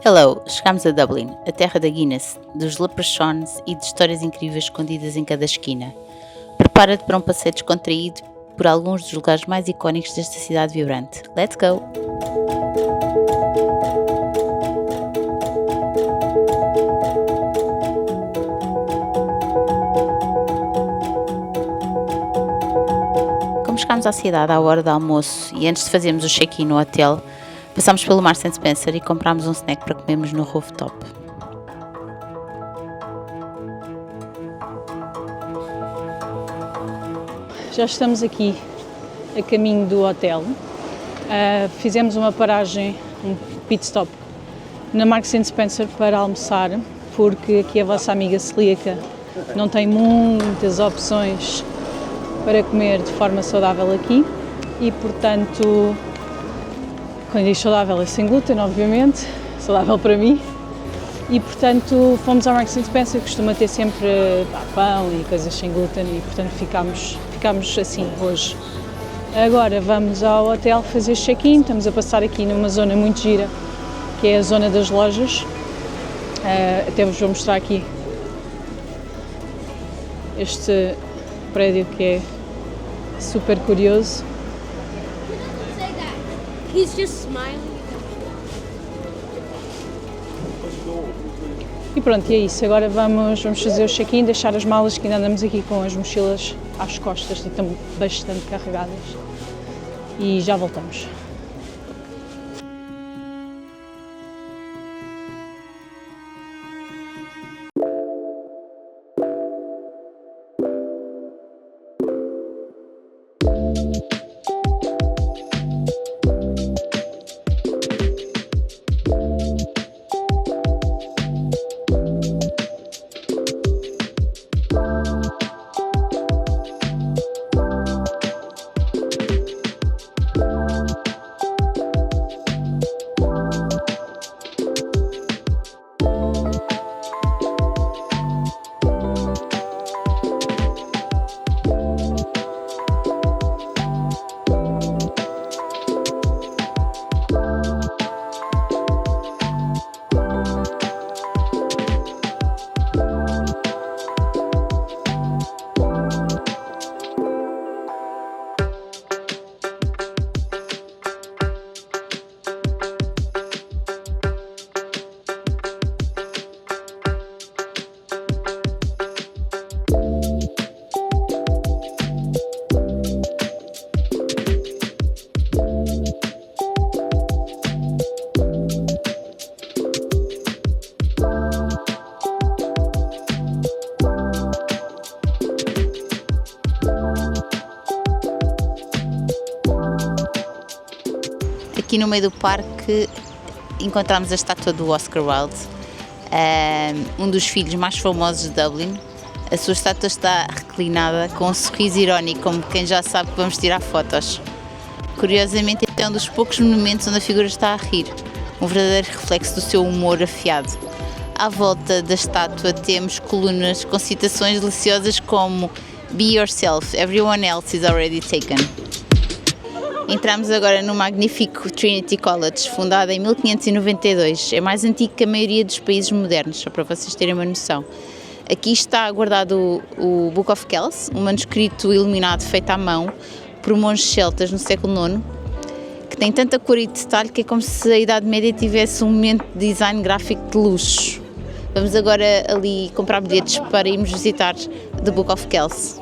Hello, chegamos a Dublin, a terra da Guinness, dos leprechauns e de histórias incríveis escondidas em cada esquina. Prepara-te para um passeio descontraído por alguns dos lugares mais icónicos desta cidade vibrante. Let's go! Como chegámos à cidade à hora do almoço e antes de fazermos o check-in no hotel, passámos pelo Marks & Spencer e comprámos um snack para comermos no rooftop. Já estamos aqui a caminho do hotel. Fizemos uma paragem, um pit stop na Marks & Spencer para almoçar, porque aqui a vossa amiga celíaca não tem muitas opções para comer de forma saudável aqui e, portanto, quando diz saudável é sem glúten, obviamente, saudável para mim. E, portanto, fomos ao Marks & Spencer, costuma ter sempre pão e coisas sem glúten e, portanto, ficámos assim hoje. Agora vamos ao hotel fazer check-in, estamos a passar aqui numa zona muito gira, que é a zona das lojas. Até vos vou mostrar aqui este prédio que é super curioso. He's just smiling. E pronto, e é isso. Agora vamos fazer o check-in, deixar as malas, que ainda andamos aqui com as mochilas às costas e estão bastante carregadas. E já voltamos. Aqui no meio do parque encontramos a estátua do Oscar Wilde, um dos filhos mais famosos de Dublin. A sua estátua está reclinada com um sorriso irónico, como quem já sabe que vamos tirar fotos. Curiosamente, é um dos poucos momentos onde a figura está a rir, um verdadeiro reflexo do seu humor afiado. À volta da estátua temos colunas com citações deliciosas como "Be yourself, everyone else is already taken". Entramos agora no magnífico Trinity College, fundado em 1592. É mais antigo que a maioria dos países modernos, só para vocês terem uma noção. Aqui está guardado o Book of Kells, um manuscrito iluminado feito à mão por monges celtas no século IX, que tem tanta cor e detalhe que é como se a Idade Média tivesse um momento de design gráfico de luxo. Vamos agora ali comprar bilhetes para irmos visitar The Book of Kells.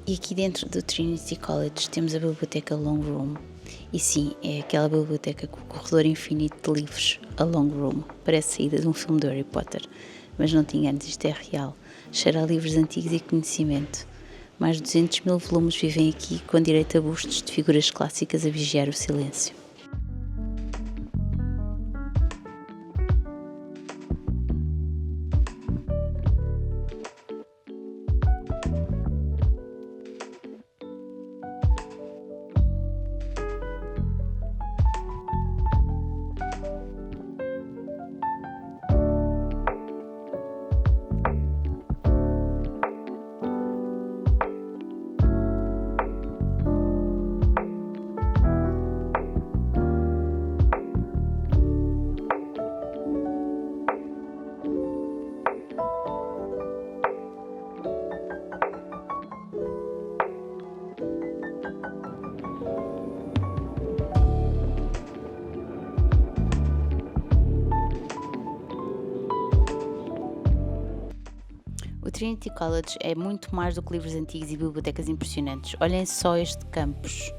E aqui dentro do Trinity College temos a biblioteca Long Room. E sim, é aquela biblioteca com o corredor infinito de livros, a Long Room. Parece saída de um filme do Harry Potter. Mas não te enganes, isto é real. Cheira a livros antigos e conhecimento. Mais de 200 mil volumes vivem aqui, com direito a bustos de figuras clássicas a vigiar o silêncio. O Trinity College é muito mais do que livros antigos e bibliotecas impressionantes. Olhem só este campus.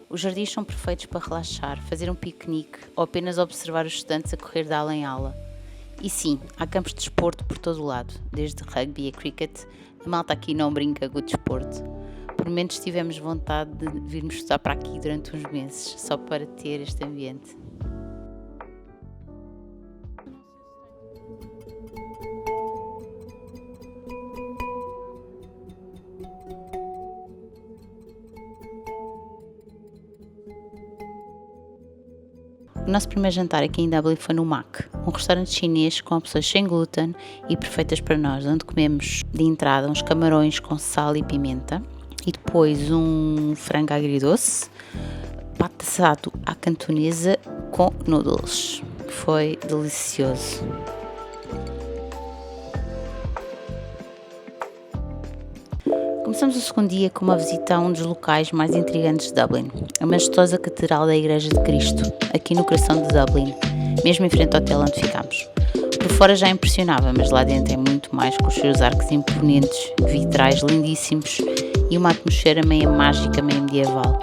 Os jardins são perfeitos para relaxar, fazer um piquenique ou apenas observar os estudantes a correr de ala em ala. E sim, há campos de desporto por todo o lado, desde rugby a cricket. A malta aqui não brinca com o desporto. Por momentos tivemos vontade de virmos estudar para aqui durante uns meses, só para ter este ambiente. O nosso primeiro jantar aqui em Dublin foi no Mac, um restaurante chinês com opções sem glúten e perfeitas para nós, onde comemos de entrada uns camarões com sal e pimenta e depois um frango agridoce, pato assado à cantonesa com noodles. Foi delicioso. Começamos o segundo dia com uma visita a um dos locais mais intrigantes de Dublin, a majestosa Catedral da Igreja de Cristo, aqui no coração de Dublin, mesmo em frente ao hotel onde ficámos. Por fora já impressionava, mas lá dentro é muito mais, com os seus arcos imponentes, vitrais lindíssimos e uma atmosfera meio mágica, meio medieval.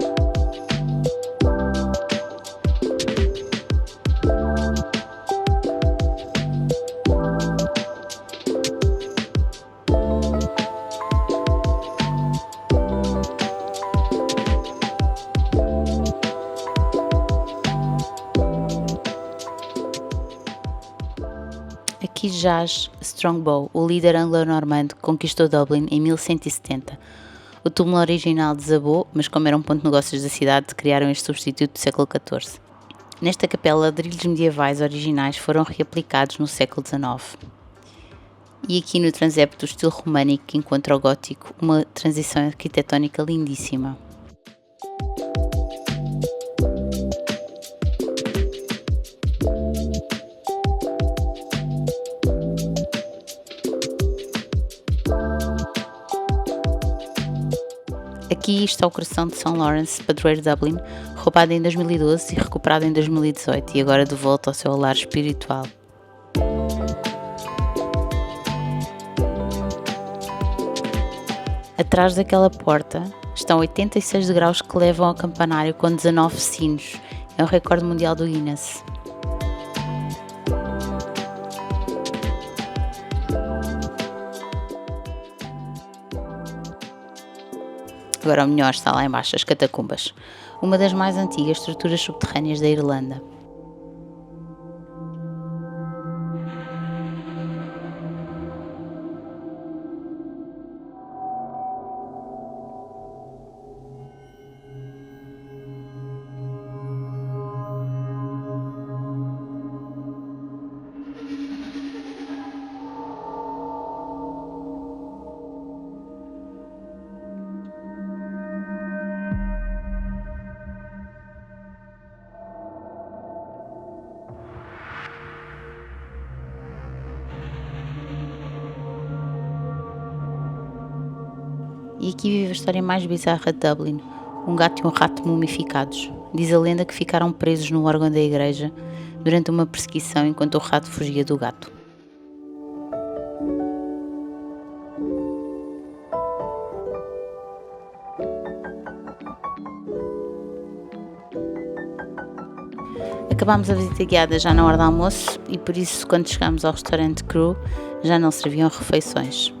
Aqui jaz Strongbow, o líder anglo-normando que conquistou Dublin em 1170. O túmulo original desabou, mas como era um ponto de negócios da cidade, criaram este substituto do século XIV. Nesta capela, ladrilhos medievais originais foram reaplicados no século XIX. E aqui no transepto do estilo românico que encontra o gótico, uma transição arquitetónica lindíssima. Aqui está o coração de São Lawrence, padroeiro de Dublin, roubado em 2012 e recuperado em 2018 e agora de volta ao seu lar espiritual. Atrás daquela porta estão 86 degraus que levam ao campanário com 19 sinos. É um recorde mundial do Guinness. Agora o melhor está lá embaixo, as catacumbas, uma das mais antigas estruturas subterrâneas da Irlanda. E aqui vive a história mais bizarra de Dublin, um gato e um rato mumificados. Diz a lenda que ficaram presos no órgão da igreja durante uma perseguição enquanto o rato fugia do gato. Acabámos a visita guiada já na hora do almoço e por isso quando chegámos ao restaurante Crew já não serviam refeições.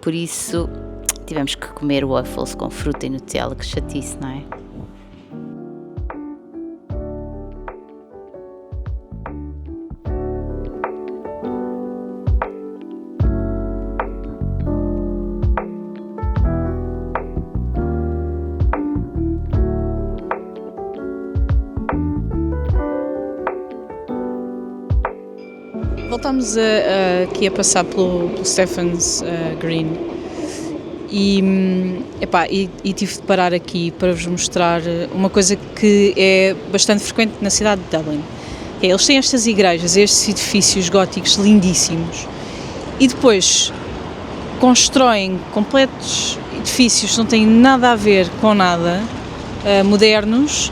Por isso tivemos que comer waffles com fruta e Nutella, que chatice, não é? Voltámos aqui a passar pelo Stephen's Green e tive de parar aqui para vos mostrar uma coisa que é bastante frequente na cidade de Dublin. Eles têm estas igrejas, estes edifícios góticos lindíssimos e depois constroem completos edifícios que não têm nada a ver com nada, modernos,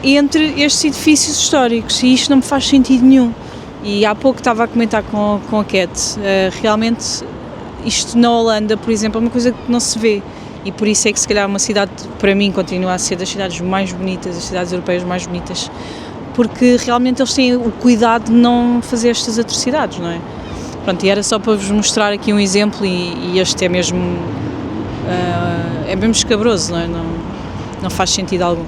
entre estes edifícios históricos, e isto não me faz sentido nenhum. E há pouco estava a comentar com a Cat, realmente isto na Holanda, por exemplo, é uma coisa que não se vê, e por isso é que se calhar uma cidade, para mim, continua a ser das cidades mais bonitas, das cidades europeias mais bonitas, porque realmente eles têm o cuidado de não fazer estas atrocidades, não é? Pronto, e era só para vos mostrar aqui um exemplo, e este é mesmo escabroso, não é? Não faz sentido algum.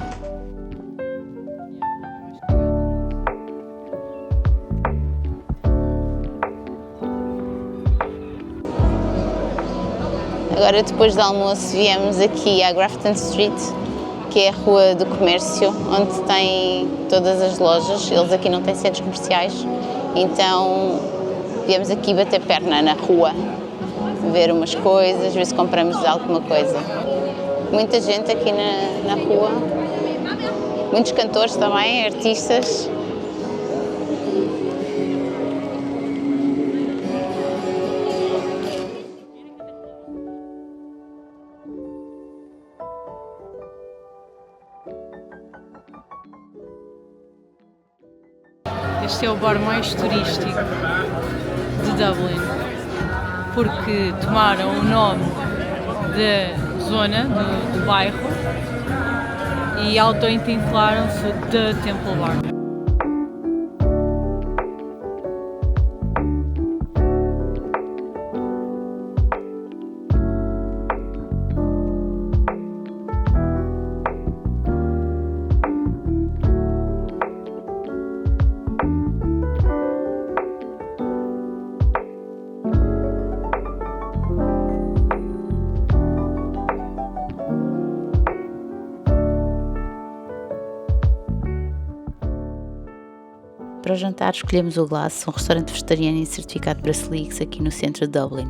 Agora, depois do almoço, viemos aqui à Grafton Street, que é a rua do comércio, onde tem todas as lojas. Eles aqui não têm centros comerciais, então viemos aqui bater perna na rua, ver umas coisas, ver se compramos alguma coisa. Muita gente aqui na rua, muitos cantores também, artistas. Este é o bar mais turístico de Dublin, porque tomaram o nome da zona, do bairro, e auto-intitularam-se The Temple Bar. Para o jantar escolhemos o Glass, um restaurante vegetariano e certificado Bracelix aqui no centro de Dublin.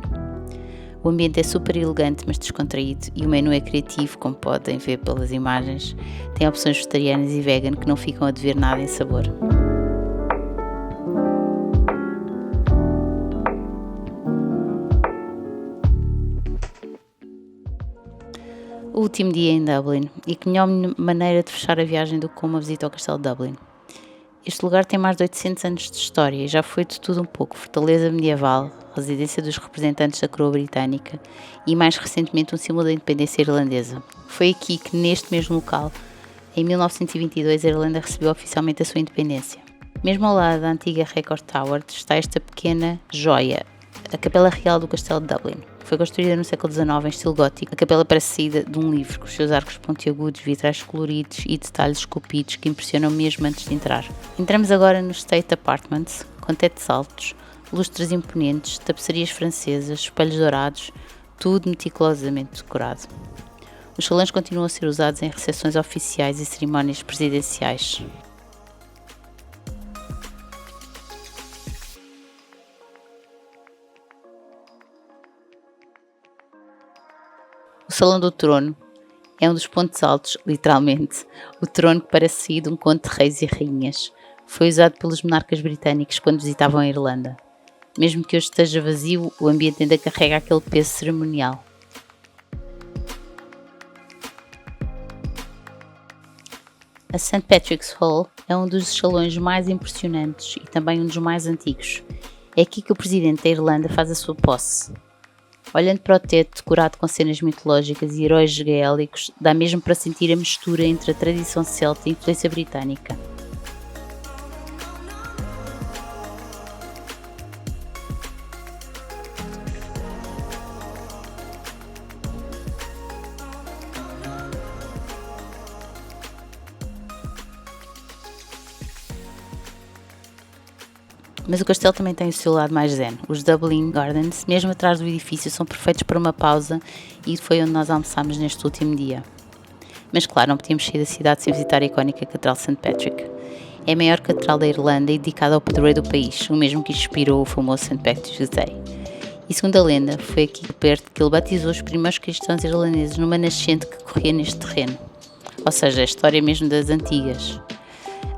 O ambiente é super elegante, mas descontraído, e o menu é criativo, como podem ver pelas imagens. Tem opções vegetarianas e vegan que não ficam a dever nada em sabor. O último dia em Dublin, e que melhor maneira de fechar a viagem do que com uma visita ao Castelo de Dublin. Este lugar tem mais de 800 anos de história e já foi de tudo um pouco: fortaleza medieval, residência dos representantes da coroa britânica e, mais recentemente, um símbolo da independência irlandesa. Foi aqui que, neste mesmo local, em 1922, a Irlanda recebeu oficialmente a sua independência. Mesmo ao lado da antiga Record Tower está esta pequena joia, a Capela Real do Castelo de Dublin. Foi construída no século XIX em estilo gótico. A capela parece saída de um livro, com os seus arcos pontiagudos, vitrais coloridos e detalhes esculpidos que impressionam mesmo antes de entrar. Entramos agora no State Apartments, com tetos altos, lustres imponentes, tapeçarias francesas, espelhos dourados, tudo meticulosamente decorado. Os salões continuam a ser usados em recepções oficiais e cerimónias presidenciais. O Salão do Trono é um dos pontos altos, literalmente. O trono que parece sair de um conto de reis e rainhas. Foi usado pelos monarcas britânicos quando visitavam a Irlanda. Mesmo que hoje esteja vazio, o ambiente ainda carrega aquele peso cerimonial. A St. Patrick's Hall é um dos salões mais impressionantes e também um dos mais antigos. É aqui que o presidente da Irlanda faz a sua posse. Olhando para o teto, decorado com cenas mitológicas e heróis gaélicos, dá mesmo para sentir a mistura entre a tradição celta e a influência britânica. Mas o castelo também tem o seu lado mais zen. Os Dublin Gardens, mesmo atrás do edifício, são perfeitos para uma pausa e foi onde nós almoçámos neste último dia. Mas claro, não podíamos sair da cidade sem visitar a icónica Catedral de St. Patrick. É a maior catedral da Irlanda e dedicada ao padroeiro do país, o mesmo que inspirou o famoso St. Patrick's Day. E segundo a lenda, foi aqui perto que ele batizou os primeiros cristãos irlandeses numa nascente que corria neste terreno. Ou seja, a história mesmo das antigas.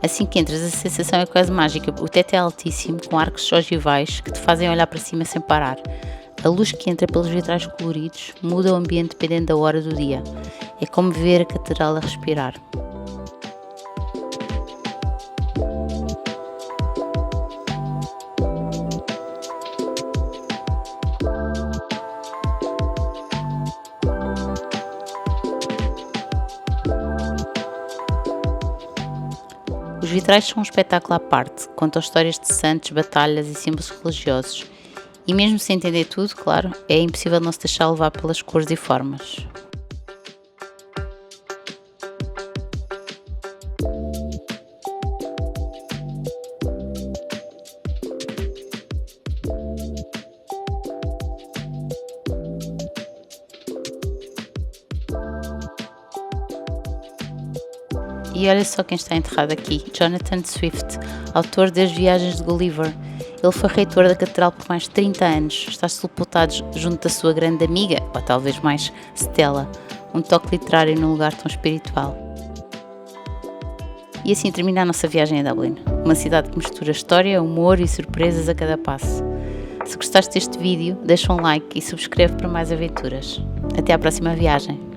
Assim que entras, a sensação é quase mágica. O teto é altíssimo, com arcos ogivais que te fazem olhar para cima sem parar. A luz que entra pelos vitrais coloridos muda o ambiente dependendo da hora do dia. É como ver a catedral a respirar. Os vitrais são um espetáculo à parte, contam histórias de santos, batalhas e símbolos religiosos. E mesmo sem entender tudo, claro, é impossível não se deixar levar pelas cores e formas. E olha só quem está enterrado aqui, Jonathan Swift, autor das Viagens de Gulliver. Ele foi reitor da catedral por mais de 30 anos, está sepultado junto da sua grande amiga, ou talvez mais Stella, um toque literário num lugar tão espiritual. E assim termina a nossa viagem a Dublin, uma cidade que mistura história, humor e surpresas a cada passo. Se gostaste deste vídeo, deixa um like e subscreve para mais aventuras. Até à próxima viagem!